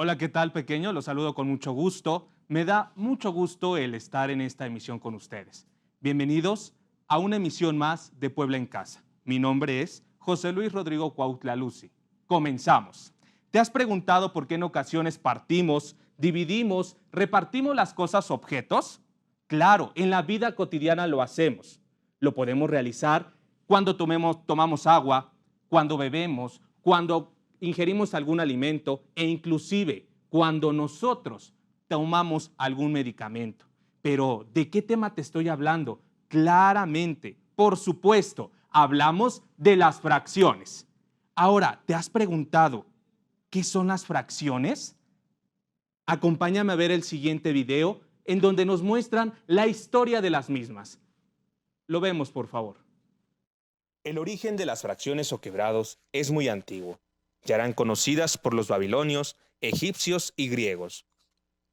Hola, ¿qué tal, pequeño? Los saludo con mucho gusto. Me da mucho gusto el estar en esta emisión con ustedes. Bienvenidos a una emisión más de Puebla en Casa. Mi nombre es José Luis Rodrigo Cuautla Lucy. Comenzamos. ¿Te has preguntado por qué en ocasiones partimos, dividimos, repartimos las cosas objetos? Claro, en la vida cotidiana lo hacemos. Lo podemos realizar cuando tomamos agua, cuando bebemos, cuando ingerimos algún alimento e inclusive cuando nosotros tomamos algún medicamento. Pero, ¿de qué tema te estoy hablando? Claramente, por supuesto, hablamos de las fracciones. Ahora, ¿te has preguntado qué son las fracciones? Acompáñame a ver el siguiente video en donde nos muestran la historia de las mismas. Lo vemos, por favor. El origen de las fracciones o quebrados es muy antiguo. Ya eran conocidas por los babilonios, egipcios y griegos.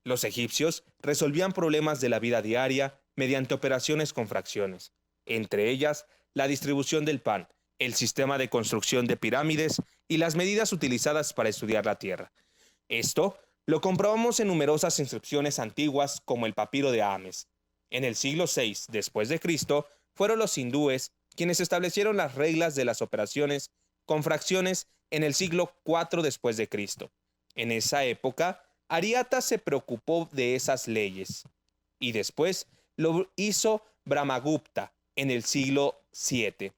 Los egipcios resolvían problemas de la vida diaria mediante operaciones con fracciones, entre ellas la distribución del pan, el sistema de construcción de pirámides y las medidas utilizadas para estudiar la Tierra. Esto lo comprobamos en numerosas inscripciones antiguas como el papiro de Ames. En el siglo VI después de Cristo fueron los hindúes quienes establecieron las reglas de las operaciones con fracciones en el siglo IV después de Cristo. En esa época, Ariata se preocupó de esas leyes y después lo hizo Brahmagupta en el siglo VII.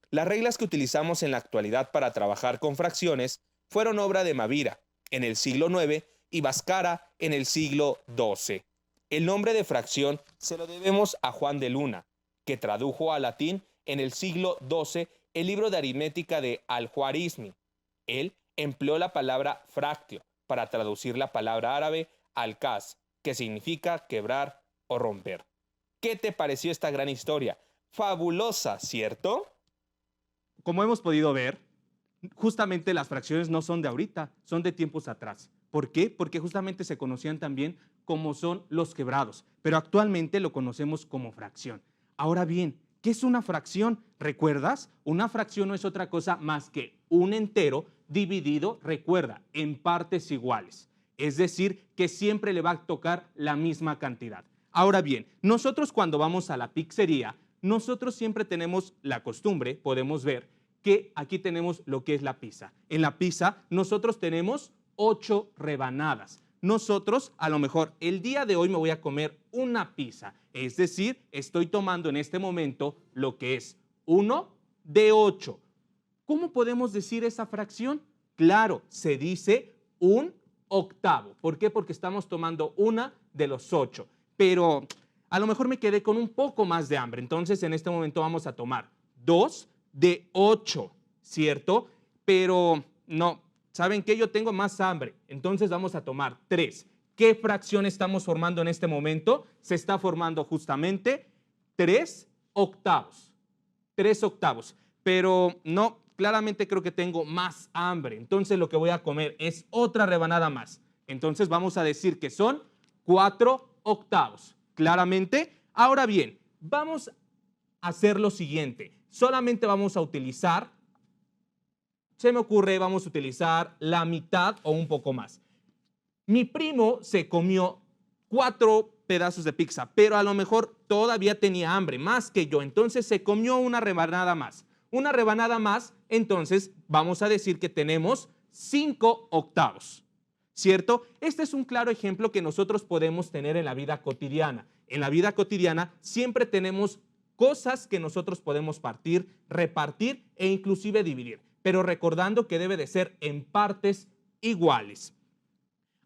Las reglas que utilizamos en la actualidad para trabajar con fracciones fueron obra de Mavira en el siglo IX y Bhaskara en el siglo XII. El nombre de fracción se lo debemos a Juan de Luna, que tradujo al latín en el siglo XII el libro de aritmética de Al-Khwarizmi. Él empleó la palabra fractio para traducir la palabra árabe al-kas, que significa quebrar o romper. ¿Qué te pareció esta gran historia? Fabulosa, ¿cierto? Como hemos podido ver, justamente las fracciones no son de ahorita, son de tiempos atrás. ¿Por qué? Porque justamente se conocían también como son los quebrados, pero actualmente lo conocemos como fracción. Ahora bien, ¿qué es una fracción? ¿Recuerdas? Una fracción no es otra cosa más que un entero dividido, recuerda, en partes iguales. Es decir, que siempre le va a tocar la misma cantidad. Ahora bien, nosotros cuando vamos a la pizzería, nosotros siempre tenemos la costumbre, podemos ver, que aquí tenemos lo que es la pizza. En la pizza nosotros tenemos 8 rebanadas. Nosotros, a lo mejor, el día de hoy me voy a comer una pizza. Es decir, estoy tomando en este momento lo que es 1 de 8. ¿Cómo podemos decir esa fracción? Claro, se dice un octavo. ¿Por qué? Porque estamos tomando una de los 8. Pero a lo mejor me quedé con un poco más de hambre. Entonces, en este momento vamos a tomar 2 de 8, ¿cierto? Pero no, ¿saben qué? Yo tengo más hambre. Entonces vamos a tomar 3. ¿Qué fracción estamos formando en este momento? Se está formando justamente 3 octavos. 3 octavos. Pero no, claramente creo que tengo más hambre. Entonces lo que voy a comer es otra rebanada más. Entonces vamos a decir que son 4 octavos. Claramente. Ahora bien, vamos a hacer lo siguiente. Solamente vamos a utilizar, se me ocurre, vamos a utilizar la mitad o un poco más. Mi primo se comió 4 pedazos de pizza, pero a lo mejor todavía tenía hambre, más que yo. Entonces se comió una rebanada más. Una rebanada más, entonces vamos a decir que tenemos 5 octavos, ¿cierto? Este es un claro ejemplo que nosotros podemos tener en la vida cotidiana. En la vida cotidiana siempre tenemos cosas que nosotros podemos partir, repartir e inclusive dividir, pero recordando que debe de ser en partes iguales.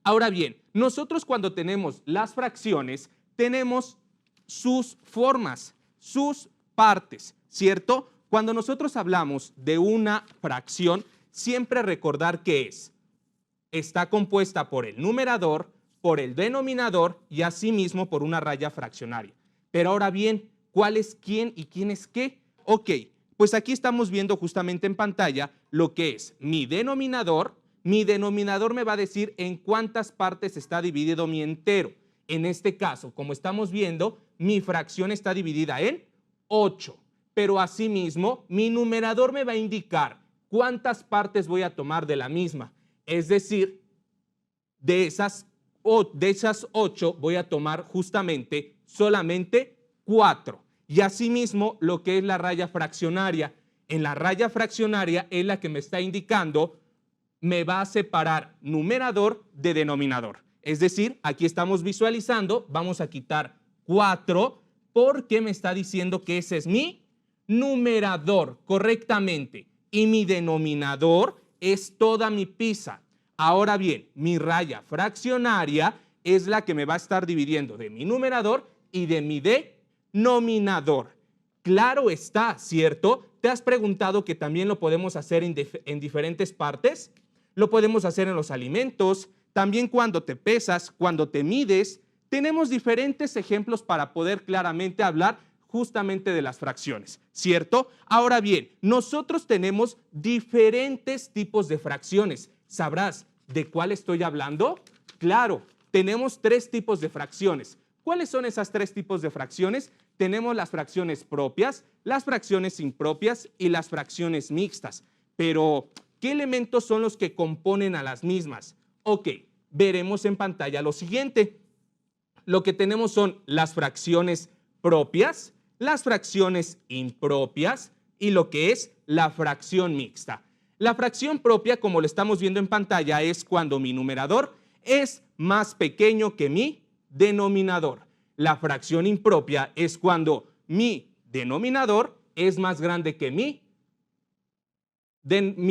Ahora bien, nosotros cuando tenemos las fracciones, tenemos sus formas, sus partes, ¿cierto? Cuando nosotros hablamos de una fracción, siempre recordar que está compuesta por el numerador, por el denominador y asimismo por una raya fraccionaria. Pero ahora bien, ¿cuál es quién y quién es qué? Ok, pues aquí estamos viendo justamente en pantalla lo que es mi denominador. Mi denominador me va a decir en cuántas partes está dividido mi entero. En este caso, como estamos viendo, mi fracción está dividida en 8. Pero asimismo, mi numerador me va a indicar cuántas partes voy a tomar de la misma. Es decir, De esas 8 voy a tomar justamente solamente 4. Y asimismo lo que es la raya fraccionaria. En la raya fraccionaria es la que me está indicando, me va a separar numerador de denominador. Es decir, aquí estamos visualizando, vamos a quitar 4 porque me está diciendo que ese es mi numerador correctamente y mi denominador es toda mi pizza. Ahora bien, mi raya fraccionaria es la que me va a estar dividiendo de mi numerador y de mi denominador. Claro está, ¿cierto? ¿Te has preguntado que también lo podemos hacer en diferentes partes? Lo podemos hacer en los alimentos, también cuando te pesas, cuando te mides. Tenemos diferentes ejemplos para poder claramente hablar justamente de las fracciones, ¿cierto? Ahora bien, nosotros tenemos diferentes tipos de fracciones. ¿Sabrás de cuál estoy hablando? Claro, tenemos 3 tipos de fracciones. ¿Cuáles son esas 3 tipos de fracciones? Tenemos las fracciones propias, las fracciones impropias y las fracciones mixtas. Pero, ¿qué elementos son los que componen a las mismas? Ok, veremos en pantalla lo siguiente. Lo que tenemos son las fracciones propias, las fracciones impropias y lo que es la fracción mixta. La fracción propia, como lo estamos viendo en pantalla, es cuando mi numerador es más pequeño que mi denominador. La fracción impropia es cuando mi denominador es más grande que mi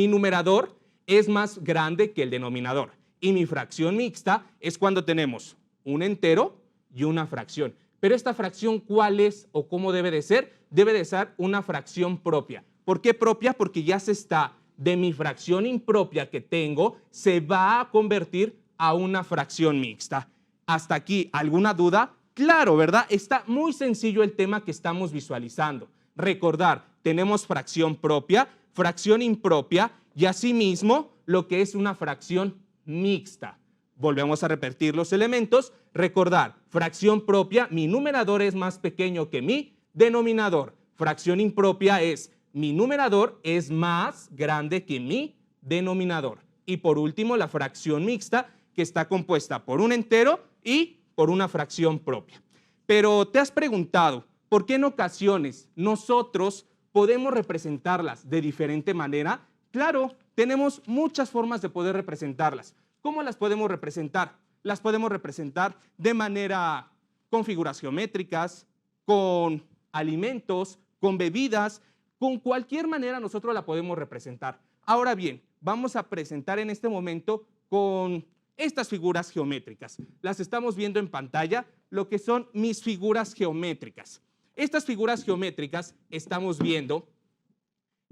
numerador es más grande que el denominador. Y mi fracción mixta es cuando tenemos un entero y una fracción. Pero esta fracción, ¿cuál es o cómo debe de ser? Debe de ser una fracción propia. ¿Por qué propia? Porque ya se está de mi fracción impropia que tengo, se va a convertir a una fracción mixta. ¿Hasta aquí alguna duda? Claro, ¿verdad? Está muy sencillo el tema que estamos visualizando. Recordar, tenemos fracción propia, fracción impropia y asimismo lo que es una fracción mixta. Volvemos a repetir los elementos. Recordar, fracción propia, mi numerador es más pequeño que mi denominador. Fracción impropia es mi numerador es más grande que mi denominador. Y por último, la fracción mixta, que está compuesta por un entero y por una fracción propia. Pero te has preguntado, ¿por qué en ocasiones nosotros podemos representarlas de diferente manera? Claro, tenemos muchas formas de poder representarlas. ¿Cómo las podemos representar? Las podemos representar de manera con figuras geométricas, con alimentos, con bebidas, con cualquier manera nosotros la podemos representar. Ahora bien, vamos a presentar en este momento con estas figuras geométricas. Las estamos viendo en pantalla, lo que son mis figuras geométricas. Estas figuras geométricas estamos viendo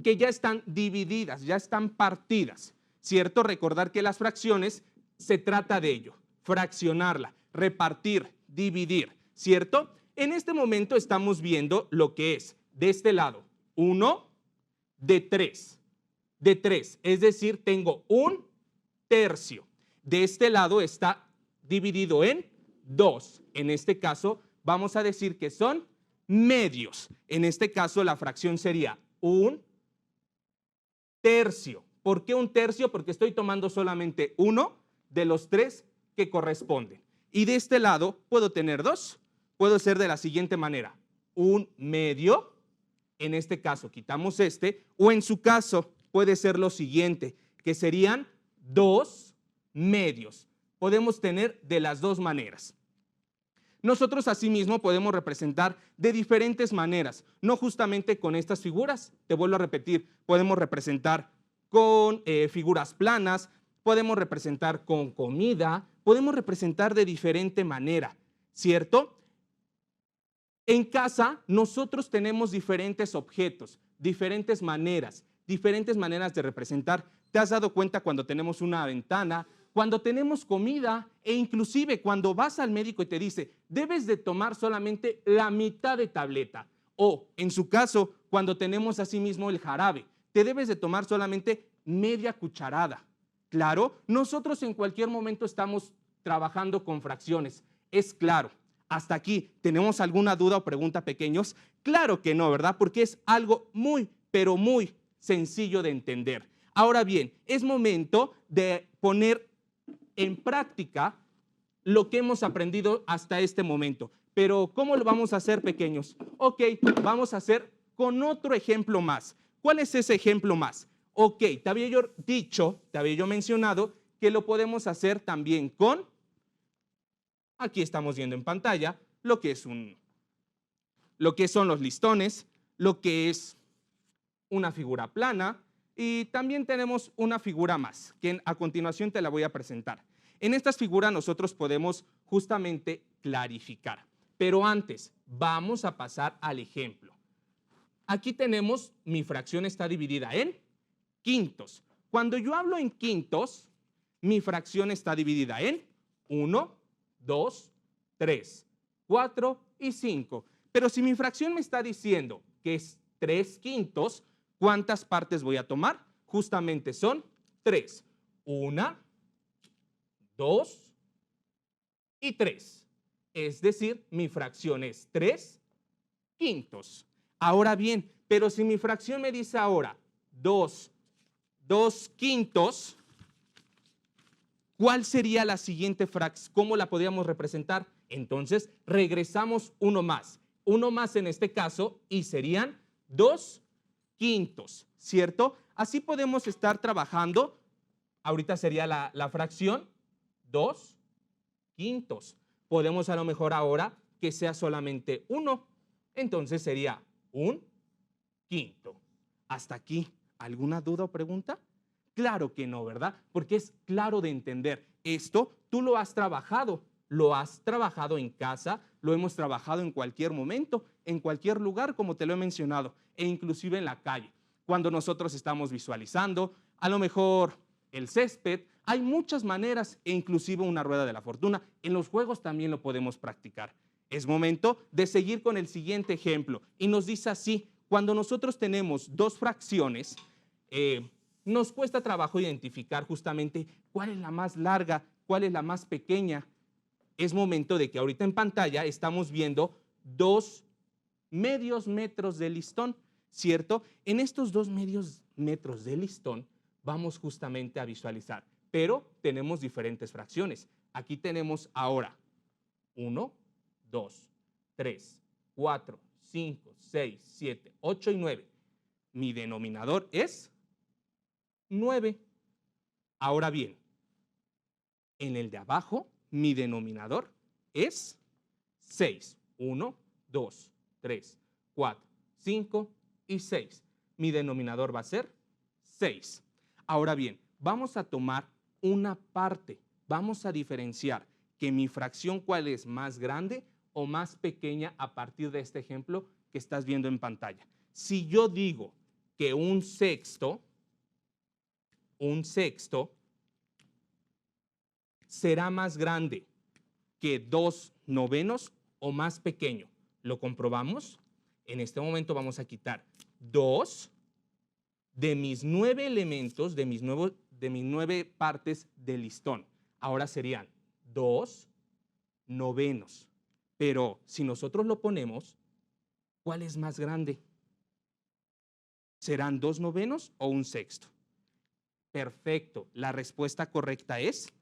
que ya están divididas, ya están partidas, ¿cierto? Recordar que las fracciones se trata de ello, fraccionarla, repartir, dividir, ¿cierto? En este momento estamos viendo lo que es de este lado 1 de 3, es decir, tengo un tercio. De este lado está dividido en 2. En este caso vamos a decir que son medios. En este caso la fracción sería un tercio. ¿Por qué un tercio? Porque estoy tomando solamente uno de los 3 que corresponden. Y de este lado puedo tener 2. Puedo ser de la siguiente manera. Un medio, en este caso quitamos o en su caso puede ser lo siguiente, que serían 2 medios. Podemos tener de las 2 maneras. Nosotros asimismo podemos representar de diferentes maneras, no justamente con estas figuras. Te vuelvo a repetir, podemos representar con figuras planas, podemos representar con comida, podemos representar de diferente manera, ¿cierto? En casa nosotros tenemos diferentes objetos, diferentes maneras de representar. ¿Te has dado cuenta cuando tenemos una ventana, cuando tenemos comida e inclusive cuando vas al médico y te dice, debes de tomar solamente la mitad de tableta? O en su caso, cuando tenemos asimismo el jarabe, te debes de tomar solamente media cucharada. Claro, nosotros en cualquier momento estamos trabajando con fracciones, es claro. Hasta aquí, ¿tenemos alguna duda o pregunta, pequeños? Claro que no, ¿verdad? Porque es algo muy, pero muy sencillo de entender. Ahora bien, es momento de poner en práctica lo que hemos aprendido hasta este momento. Pero ¿cómo lo vamos a hacer, pequeños? Ok, vamos a hacer con otro ejemplo más. ¿Cuál es ese ejemplo más? Ok, te había yo mencionado que lo podemos hacer también con, aquí estamos viendo en pantalla, lo que son los listones, lo que es una figura plana y también tenemos una figura más, que a continuación te la voy a presentar. En estas figuras nosotros podemos justamente clarificar, pero antes vamos a pasar al ejemplo. Aquí tenemos, mi fracción está dividida en quintos. Cuando yo hablo en quintos, mi fracción está dividida en 1, 2, 3, 4 y 5. Pero si mi fracción me está diciendo que es 3 quintos, ¿cuántas partes voy a tomar? Justamente son 3. 1, 2 y 3. Es decir, mi fracción es 3 quintos. Ahora bien, pero si mi fracción me dice ahora 2 quintos, ¿cuál sería la siguiente fracción? ¿Cómo la podríamos representar? Entonces, regresamos uno más en este caso, y serían 2 quintos, ¿cierto? Así podemos estar trabajando. Ahorita sería la fracción 2 quintos. Podemos a lo mejor ahora que sea solamente 1. Entonces sería 1 quinto. Hasta aquí, ¿alguna duda o pregunta? Claro que no, ¿verdad? Porque es claro de entender. Esto tú lo has trabajado en casa, lo hemos trabajado en cualquier momento, en cualquier lugar, como te lo he mencionado, e inclusive en la calle. Cuando nosotros estamos visualizando, a lo mejor el césped, hay muchas maneras, e inclusive una rueda de la fortuna. En los juegos también lo podemos practicar. Es momento de seguir con el siguiente ejemplo, y nos dice así: cuando nosotros tenemos dos fracciones, nos cuesta trabajo identificar justamente cuál es la más larga, cuál es la más pequeña. Es momento de que ahorita en pantalla estamos viendo 2 medios metros de listón, ¿cierto? En estos 2 medios metros de listón vamos justamente a visualizar, pero tenemos diferentes fracciones. Aquí tenemos ahora 1, 2, 3, 4, 5, 6, 7, 8 y 9. Mi denominador es 9. Ahora bien, en el de abajo, mi denominador es 6. 1, 2, 3, 4, 5 y 6. Mi denominador va a ser 6. Ahora bien, vamos a tomar una parte. Vamos a diferenciar que mi fracción cuál es, más grande o más pequeña, a partir de este ejemplo que estás viendo en pantalla. Si yo digo que un sexto será más grande que 2 novenos o más pequeño. ¿Lo comprobamos? En este momento vamos a quitar 2 de mis 9 elementos, de mis 9 partes del listón. Ahora serían 2 novenos. Pero si nosotros lo ponemos, ¿cuál es más grande? ¿Serán 2 novenos o un sexto? Perfecto. La respuesta correcta es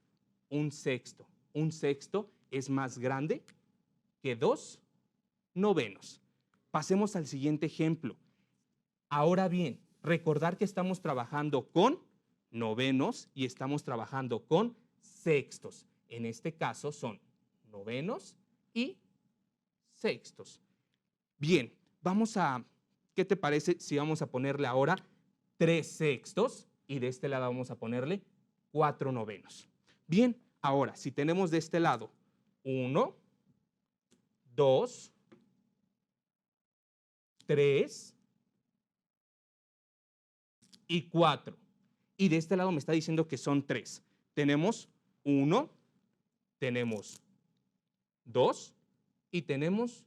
un sexto. Un sexto es más grande que 2 novenos. Pasemos al siguiente ejemplo. Ahora bien, recordar que estamos trabajando con novenos y estamos trabajando con sextos. En este caso son novenos y sextos. Bien, ¿qué te parece si vamos a ponerle ahora 3 sextos y de este lado vamos a ponerle 4 novenos? Bien, ahora si tenemos de este lado 1, 2, 3 y 4. Y de este lado me está diciendo que son 3. Tenemos 1, tenemos 2 y tenemos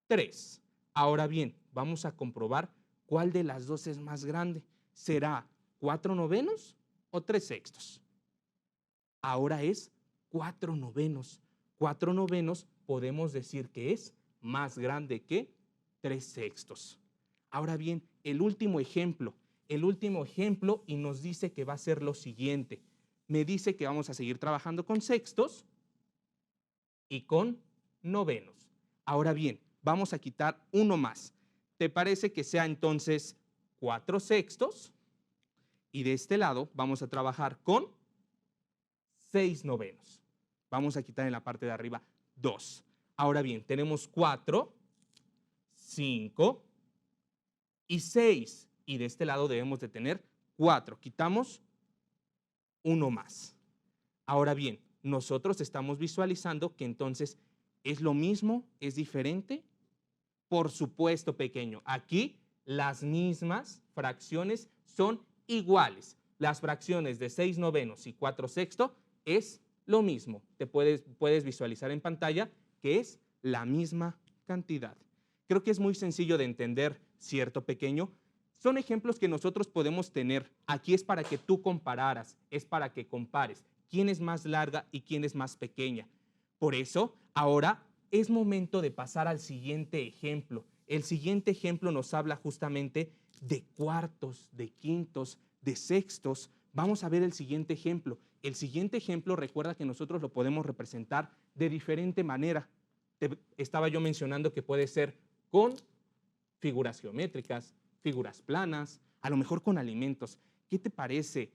3. Ahora bien, vamos a comprobar cuál de las dos es más grande. ¿Será 4 novenos o 3 sextos? Ahora es 4 novenos. 4 novenos podemos decir que es más grande que 3 sextos. Ahora bien, el último ejemplo y nos dice que va a ser lo siguiente. me dice que vamos a seguir trabajando con sextos y con novenos. Ahora bien, vamos a quitar uno más. ¿Te parece que sea entonces 4 sextos? Y de este lado vamos a trabajar con 6 novenos. Vamos a quitar en la parte de arriba 2. Ahora bien, tenemos 4, 5 y 6. Y de este lado debemos de tener 4. Quitamos uno más. Ahora bien, nosotros estamos visualizando que entonces es lo mismo, es diferente. Por supuesto, pequeño. Aquí las mismas fracciones son iguales. Las fracciones de 6 novenos y 4 sextos es lo mismo. Te puedes visualizar en pantalla que es la misma cantidad. Creo que es muy sencillo de entender, ¿cierto, pequeño? Son ejemplos que nosotros podemos tener. Aquí es para que tú compararas, es para que compares quién es más larga y quién es más pequeña. Por eso, ahora es momento de pasar al siguiente ejemplo. El siguiente ejemplo nos habla justamente de cuartos, de quintos, de sextos. Vamos a ver el siguiente ejemplo. El siguiente ejemplo, recuerda que nosotros lo podemos representar de diferente manera. Estaba yo mencionando que puede ser con figuras geométricas, figuras planas, a lo mejor con alimentos. ¿Qué te parece?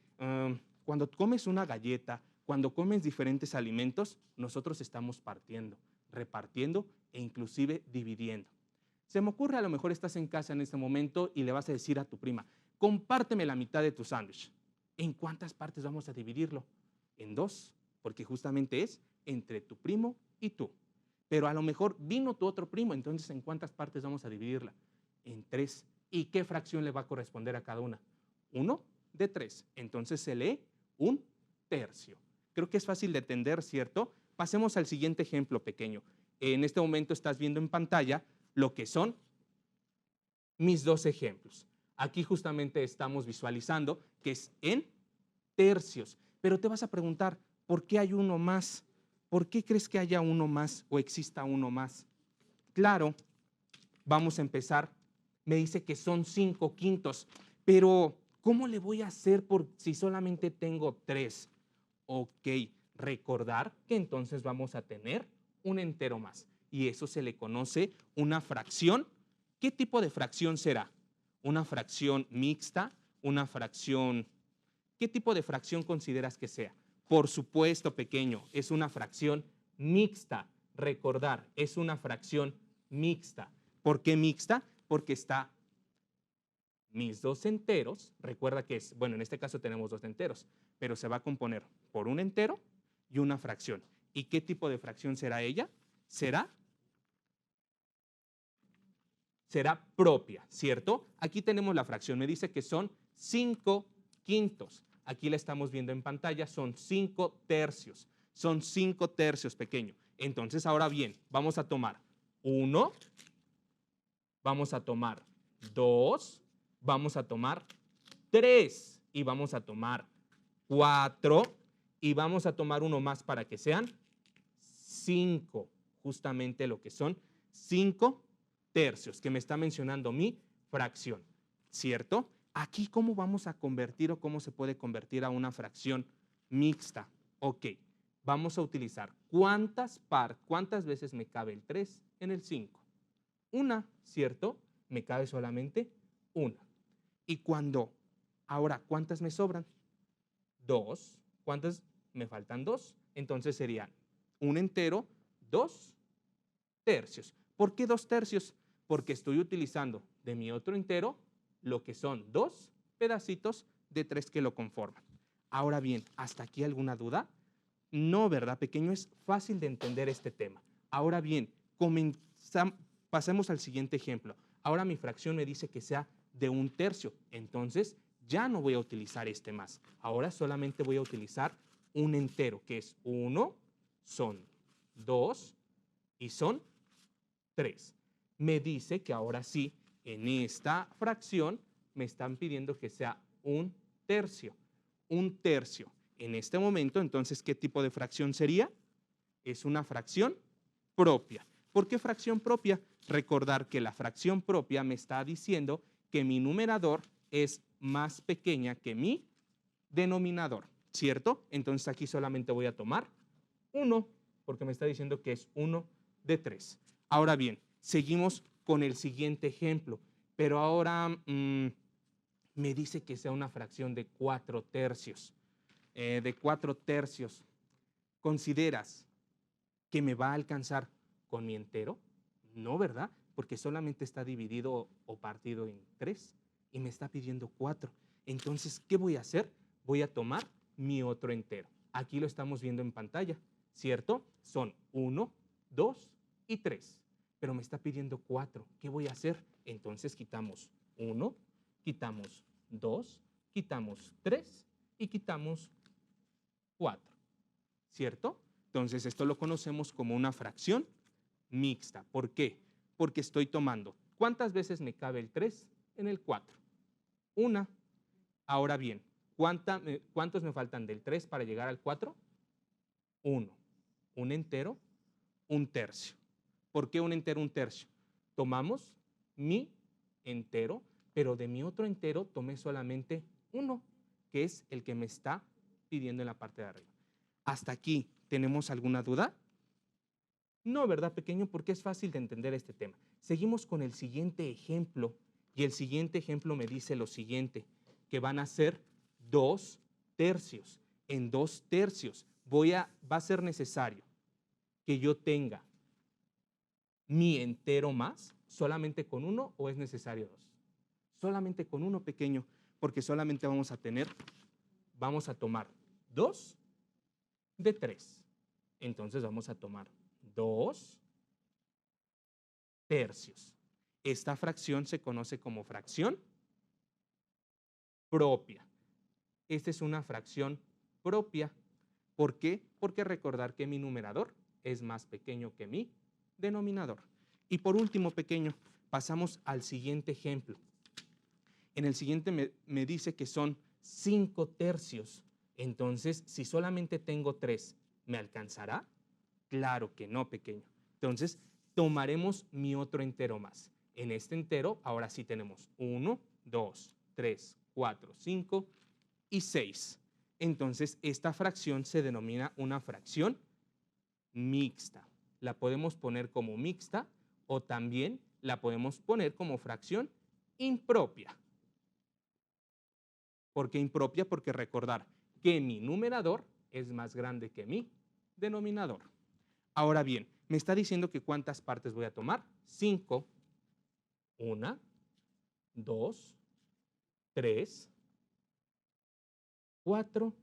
Cuando comes una galleta, cuando comes diferentes alimentos, nosotros estamos partiendo, repartiendo e inclusive dividiendo. Se me ocurre, a lo mejor estás en casa en este momento y le vas a decir a tu prima, compárteme la mitad de tu sándwich. ¿En cuántas partes vamos a dividirlo? En 2, porque justamente es entre tu primo y tú. Pero a lo mejor vino tu otro primo, entonces ¿en cuántas partes vamos a dividirla? En 3. ¿Y qué fracción le va a corresponder a cada una? 1 de 3. Entonces se lee un tercio. Creo que es fácil de entender, ¿cierto? Pasemos al siguiente ejemplo pequeño. En este momento estás viendo en pantalla lo que son mis 2 ejemplos. Aquí justamente estamos visualizando que es en tercios. Pero te vas a preguntar, ¿por qué hay uno más? ¿Por qué crees que haya uno más o exista uno más? Claro, vamos a empezar. Me dice que son 5 quintos, pero ¿cómo le voy a hacer si solamente tengo 3? Ok, recordar que entonces vamos a tener un entero más y eso se le conoce una fracción. ¿Qué tipo de fracción será? ¿Una fracción mixta? ¿Una fracción? ¿Qué tipo de fracción consideras que sea? Por supuesto, pequeño, es una fracción mixta. Recordar, es una fracción mixta. ¿Por qué mixta? Porque está mis 2 enteros. Recuerda que es, bueno, en este caso tenemos 2 enteros, pero se va a componer por un entero y una fracción. ¿Y qué tipo de fracción será ella? Será propia, ¿cierto? Aquí tenemos la fracción, me dice que son 5 quintos. Aquí la estamos viendo en pantalla, son 5 tercios. Son 5 tercios, pequeño. Entonces, ahora bien, vamos a tomar 1, vamos a tomar 2, vamos a tomar 3 y vamos a tomar 4 y vamos a tomar uno más para que sean 5, justamente lo que son 5 tercios, que me está mencionando mi fracción, ¿cierto? Aquí, ¿cómo vamos a convertir o cómo se puede convertir a una fracción mixta? Ok, vamos a utilizar ¿cuántas veces me cabe el 3 en el 5? Una, ¿cierto? Me cabe solamente una. Y ahora, ¿cuántas me sobran? 2. ¿Cuántas me faltan? 2. Entonces serían un entero, 2 tercios. ¿Por qué 2 tercios? Porque estoy utilizando de mi otro entero lo que son 2 pedacitos de 3 que lo conforman. Ahora bien, ¿hasta aquí alguna duda? No, ¿verdad, pequeño? Es fácil de entender este tema. Ahora bien, pasemos al siguiente ejemplo. Ahora mi fracción me dice que sea de un tercio. Entonces, ya no voy a utilizar este más. Ahora solamente voy a utilizar un entero, que es 1, son 2 y son 3. Me dice que ahora sí, en esta fracción, me están pidiendo que sea un tercio. Un tercio. En este momento, entonces, ¿qué tipo de fracción sería? Es una fracción propia. ¿Por qué fracción propia? Recordar que la fracción propia me está diciendo que mi numerador es más pequeña que mi denominador. ¿cierto? Entonces aquí solamente voy a tomar 1, porque me está diciendo que es 1 de 3. Ahora bien, seguimos con el siguiente ejemplo, pero ahora me dice que sea una fracción de 4 tercios. De 4 tercios, ¿consideras que me va a alcanzar con mi entero? No, ¿verdad? Porque solamente está dividido o partido en 3 y me está pidiendo 4. Entonces, ¿qué voy a hacer? Voy a tomar mi otro entero. Aquí lo estamos viendo en pantalla, ¿cierto? Son 1, 2 y 3, pero me está pidiendo 4. ¿Qué voy a hacer? Entonces quitamos 1, quitamos 2, quitamos 3 y quitamos 4, ¿cierto? Entonces esto lo conocemos como una fracción mixta. ¿Por qué? Porque estoy tomando. ¿Cuántas veces me cabe el 3 en el 4? Una. Ahora bien, ¿cuántos me faltan del 3 para llegar al 4? 1. Un entero, un tercio. ¿Por qué un entero, un tercio? Tomamos mi entero, pero de mi otro entero tomé solamente 1, que es el que me está pidiendo en la parte de arriba. ¿Hasta aquí tenemos alguna duda? No, ¿verdad, pequeño? Porque es fácil de entender este tema. Seguimos con el siguiente ejemplo, y el siguiente ejemplo me dice lo siguiente, que van a ser 2 tercios. En 2 tercios va a ser necesario que yo tenga mi entero más, solamente con 1, o es necesario 2. Solamente con 1, pequeño, porque solamente vamos a tomar 2 de 3. Entonces vamos a tomar 2 tercios. Esta fracción se conoce como fracción propia. Esta es una fracción propia. ¿Por qué? Porque recordar que mi numerador es más pequeño que mi denominador. Y por último, pequeño, pasamos al siguiente ejemplo. En el siguiente me dice que son 5 tercios. Entonces, si solamente tengo 3, ¿me alcanzará? Claro que no, pequeño. Entonces, tomaremos mi otro entero más. En este entero, ahora sí tenemos 1, 2, 3, 4, 5 y 6. Entonces, esta fracción se denomina una fracción mixta. La podemos poner como mixta o también la podemos poner como fracción impropia. ¿Por qué impropia? Porque recordar que mi numerador es más grande que mi denominador. Ahora bien, me está diciendo que cuántas partes voy a tomar. 5, 1, 2, 3, 4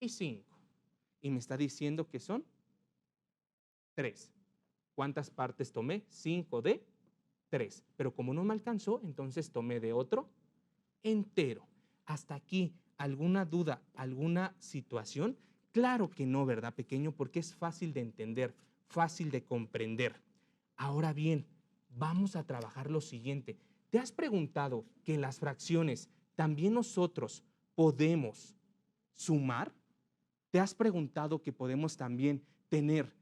y 5. Y me está diciendo que son 3. ¿Cuántas partes tomé? 5 de 3. Pero como no me alcanzó, entonces tomé de otro entero. Hasta aquí, ¿alguna duda, alguna situación? Claro que no, ¿verdad, pequeño? Porque es fácil de entender, fácil de comprender. Ahora bien, vamos a trabajar lo siguiente. ¿Te has preguntado que en las fracciones también nosotros podemos sumar? ¿Te has preguntado que podemos también tener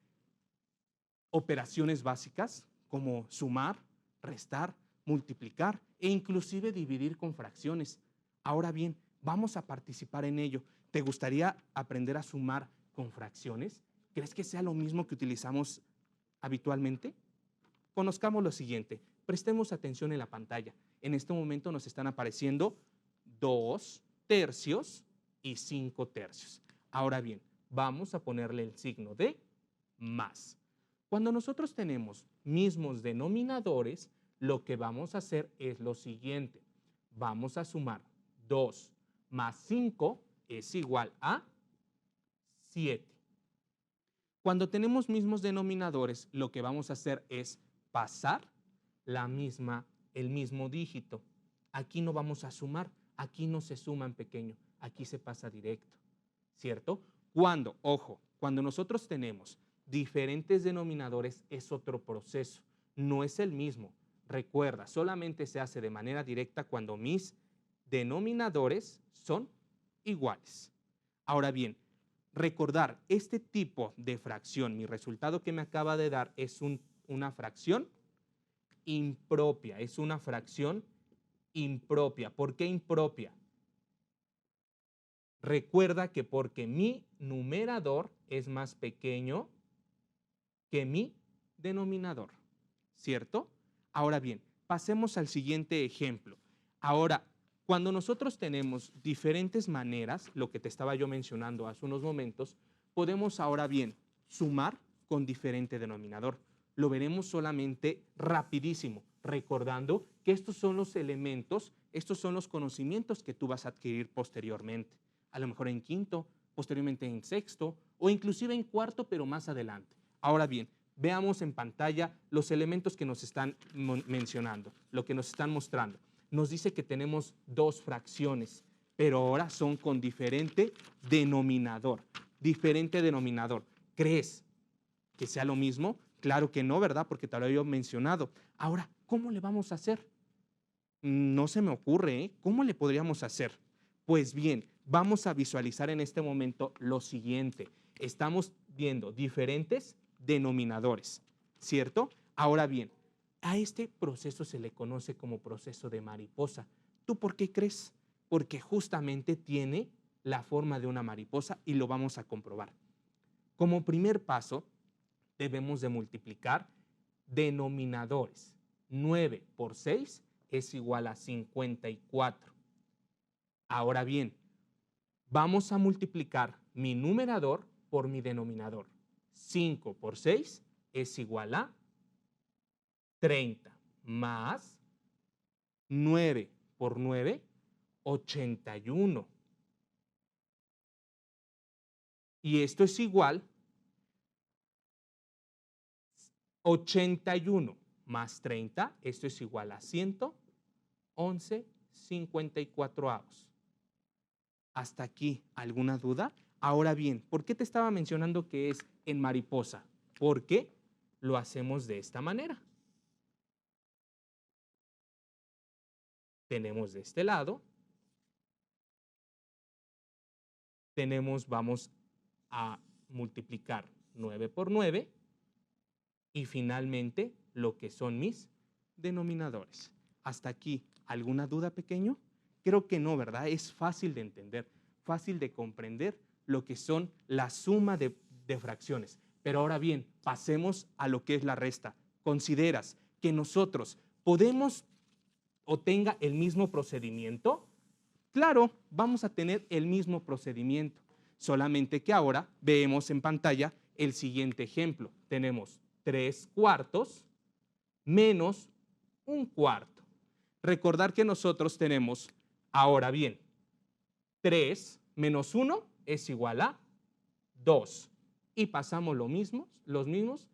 operaciones básicas como sumar, restar, multiplicar e inclusive dividir con fracciones? Ahora bien, vamos a participar en ello. ¿Te gustaría aprender a sumar con fracciones? ¿Crees que sea lo mismo que utilizamos habitualmente? Conozcamos lo siguiente. Prestemos atención en la pantalla. En este momento nos están apareciendo 2 tercios y 5 tercios. Ahora bien, vamos a ponerle el signo de más. Cuando nosotros tenemos mismos denominadores, lo que vamos a hacer es lo siguiente. Vamos a sumar 2 más 5 es igual a 7. Cuando tenemos mismos denominadores, lo que vamos a hacer es pasar el mismo dígito. Aquí no vamos a sumar, aquí no se suma en pequeño, aquí se pasa directo, ¿cierto? Cuando nosotros tenemos diferentes denominadores es otro proceso, no es el mismo. Recuerda, solamente se hace de manera directa cuando mis denominadores son iguales. Ahora bien, recordar este tipo de fracción, mi resultado que me acaba de dar es una fracción impropia, es una fracción impropia. ¿Por qué impropia? Recuerda que porque mi numerador es más pequeño que mi denominador, ¿cierto? Ahora bien, pasemos al siguiente ejemplo. Ahora, cuando nosotros tenemos diferentes maneras, lo que te estaba yo mencionando hace unos momentos, podemos ahora bien sumar con diferente denominador. Lo veremos solamente rapidísimo, recordando que estos son los elementos, estos son los conocimientos que tú vas a adquirir posteriormente. A lo mejor en quinto, posteriormente en sexto o inclusive en cuarto, pero más adelante. Ahora bien, veamos en pantalla los elementos que nos están mencionando, lo que nos están mostrando. Nos dice que tenemos dos fracciones, pero ahora son con diferente denominador. Diferente denominador. ¿Crees que sea lo mismo? Claro que no, ¿verdad? Porque te lo había mencionado. Ahora, ¿cómo le vamos a hacer? No se me ocurre, ¿eh? ¿Cómo le podríamos hacer? Pues bien, vamos a visualizar en este momento lo siguiente. Estamos viendo diferentes denominadores, ¿cierto? Ahora bien, a este proceso se le conoce como proceso de mariposa. ¿Tú por qué crees? Porque justamente tiene la forma de una mariposa y lo vamos a comprobar. Como primer paso, debemos de multiplicar denominadores. 9 por 6 es igual a 54. Ahora bien, vamos a multiplicar mi numerador por mi denominador. 5 por 6 es igual a 30 más 9 por 9, 81. Y esto es igual 81 más 30, esto es igual a 111 54avos. Hasta aquí, ¿alguna duda? Ahora bien, ¿por qué te estaba mencionando que es en mariposa? Porque lo hacemos de esta manera. Tenemos de este lado, vamos a multiplicar 9 por 9 y finalmente lo que son mis denominadores. Hasta aquí, ¿alguna duda, pequeño? Creo que no, ¿verdad? Es fácil de entender, fácil de comprender lo que son la suma de fracciones. Pero ahora bien, pasemos a lo que es la resta. ¿Consideras que nosotros podemos o tenga el mismo procedimiento? Claro, vamos a tener el mismo procedimiento, solamente que ahora vemos en pantalla el siguiente ejemplo. Tenemos 3 cuartos menos 1 cuarto. Recordar que nosotros tenemos, ahora bien, 3 menos 1 es igual a 2. Y pasamos los mismos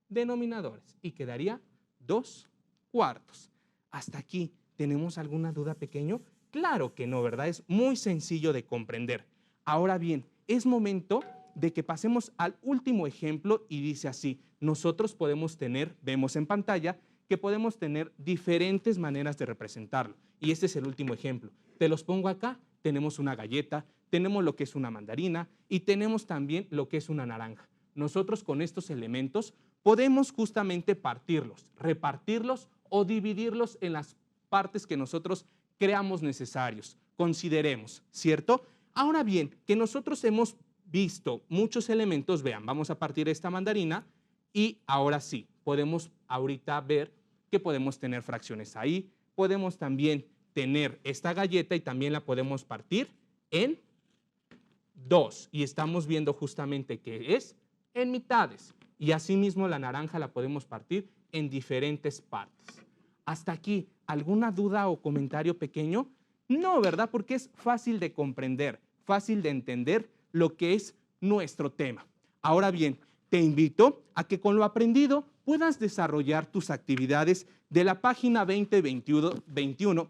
denominadores y quedaría 2 cuartos. Hasta aquí, ¿tenemos alguna duda, pequeño? Claro que no, ¿verdad? Es muy sencillo de comprender. Ahora bien, es momento de que pasemos al último ejemplo y dice así: nosotros podemos tener, vemos en pantalla, que podemos tener diferentes maneras de representarlo. Y este es el último ejemplo. Te los pongo acá. Tenemos una galleta, tenemos lo que es una mandarina y tenemos también lo que es una naranja. Nosotros con estos elementos podemos justamente partirlos, repartirlos o dividirlos en las partes que nosotros creamos necesarios, consideremos, ¿cierto? Ahora bien, que nosotros hemos visto muchos elementos, vean, vamos a partir esta mandarina y ahora sí, podemos ahorita ver que podemos tener fracciones ahí, podemos también tener esta galleta y también la podemos partir en 2 y estamos viendo justamente que es en mitades y asimismo la naranja la podemos partir en diferentes partes. Hasta aquí, ¿alguna duda o comentario pequeño? No, ¿verdad? Porque es fácil de comprender, fácil de entender lo que es nuestro tema. Ahora bien, te invito a que con lo aprendido puedas desarrollar tus actividades de la página 20-21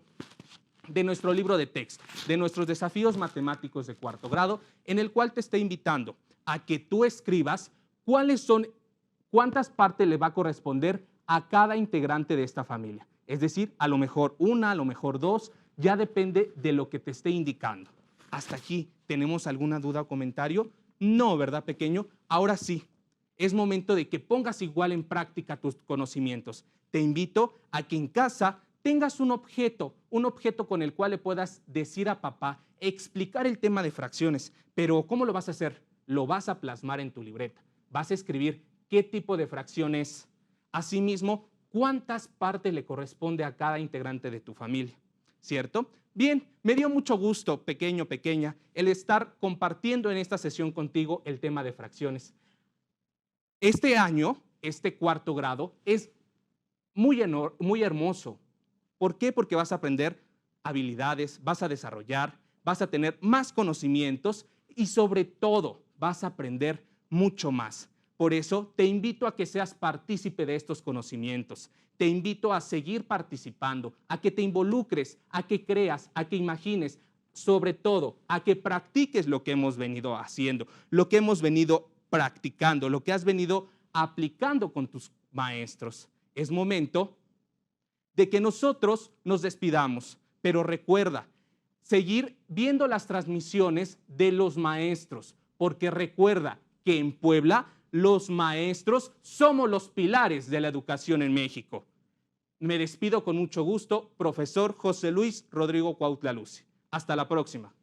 de nuestro libro de texto, de nuestros desafíos matemáticos de cuarto grado, en el cual te está invitando a que tú escribas cuántas partes le va a corresponder a cada integrante de esta familia. Es decir, a lo mejor una, a lo mejor dos, ya depende de lo que te esté indicando. Hasta aquí, ¿tenemos alguna duda o comentario? No, ¿verdad, pequeño? Ahora sí, es momento de que pongas igual en práctica tus conocimientos. Te invito a que en casa tengas un objeto con el cual le puedas decir a papá, explicar el tema de fracciones. Pero ¿cómo lo vas a hacer? Lo vas a plasmar en tu libreta. Vas a escribir qué tipo de fracción es. Asimismo, cuántas partes le corresponde a cada integrante de tu familia, ¿cierto? Bien, me dio mucho gusto, pequeño, pequeña, el estar compartiendo en esta sesión contigo el tema de fracciones. Este año, este cuarto grado, es muy hermoso. ¿Por qué? Porque vas a aprender habilidades, vas a desarrollar, vas a tener más conocimientos y sobre todo vas a aprender mucho más. Por eso te invito a que seas partícipe de estos conocimientos. Te invito a seguir participando, a que te involucres, a que creas, a que imagines, sobre todo a que practiques lo que hemos venido haciendo, lo que hemos venido practicando, lo que has venido aplicando con tus maestros. Es momento de que nosotros nos despidamos, pero recuerda, seguir viendo las transmisiones de los maestros, porque recuerda que en Puebla los maestros somos los pilares de la educación en México. Me despido con mucho gusto, profesor José Luis Rodrigo Cuautla Lucy. Hasta la próxima.